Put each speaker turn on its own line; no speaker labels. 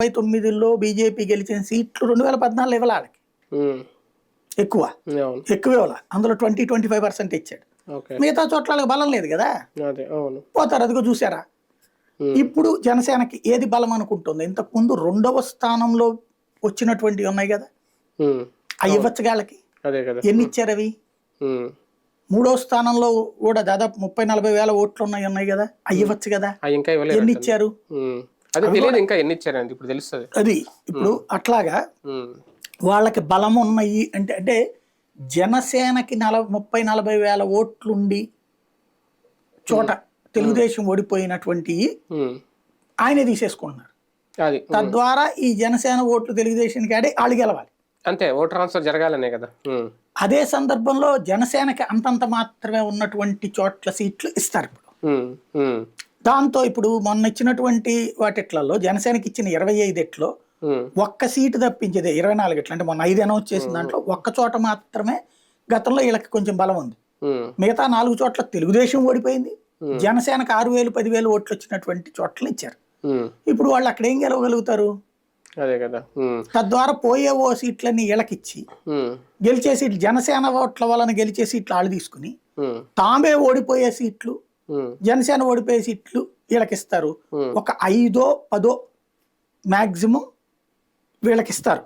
2009లో BJP గెలిచిన సీట్లు 2014 ఇవ్వాల వాళ్ళకి ఎక్కువ ఎక్కువ ఇవ్వాల అందులో 20-25% ఇచ్చాడు. మిగతా చోట్ల వాళ్ళకి బలం లేదు కదా, పోతారు. అదిగో చూసారా. ఇప్పుడు జనసేనకి ఏది బలం అనుకుంటుంది? ఇంతకు ముందు 2వ స్థానంలో వచ్చినటువంటి ఉన్నాయి కదా, అవి ఇవ్వచ్చు వాళ్ళకి. ఎన్ని ఇచ్చారు అవి? 3వ స్థానంలో కూడా దాదాపు 30-40 వేల ఓట్లు ఉన్నాయి కదా, అవి ఇవ్వచ్చు కదా. ఎన్ని ఇచ్చారు? అది ఇప్పుడు అట్లాగా వాళ్ళకి బలం ఉన్నాయి అంటే అంటే జనసేనకి 30-40 వేల ఓట్లుండి చోట తెలుగుదేశం ఓడిపోయినటువంటి ఆయనే తీసేసుకుంటున్నారు. తద్వారా ఈ జనసేన ఓట్లు తెలుగుదేశానికి ఆడి వాళ్ళు గెలవాలి,
అంతే. ఓట్ ట్రాన్స్ఫర్ జరగాలనే కదా.
అదే సందర్భంలో జనసేనకి అంతంత మాత్రమే ఉన్నటువంటి చోట్ల సీట్లు ఇస్తారు ఇప్పుడు. దాంతో ఇప్పుడు మొన్న ఇచ్చినటువంటి వాటిట్లలో జనసేనకి ఇచ్చిన 25 ఎట్లో ఒక్క సీటు తప్పించేదే 24 ఎట్లు, అంటే మొన్న 5 అనౌన్స్ చేసిన దాంట్లో ఒక్క చోట మాత్రమే గతంలో వీళ్ళకి కొంచెం బలం ఉంది. మిగతా 4 చోట్ల తెలుగుదేశం ఓడిపోయింది. జనసేనకు 6,000-10,000 ఓట్లు వచ్చినటువంటి చోట్ల ఇచ్చారు. ఇప్పుడు వాళ్ళు అక్కడ ఏం గెలవగలుగుతారు? తద్వారా పోయే ఓ సీట్లన్నీ వీళ్ళకిచ్చి గెలిచే సీట్లు జనసేన ఓట్ల వలన గెలిచే సీట్లు వాళ్ళు తీసుకుని తామే ఓడిపోయే సీట్లు జనసేన ఓడిపోయే సీట్లు వీళ్ళకిస్తారు. ఒక 5-10 మాక్సిమం వీళ్ళకిస్తారు.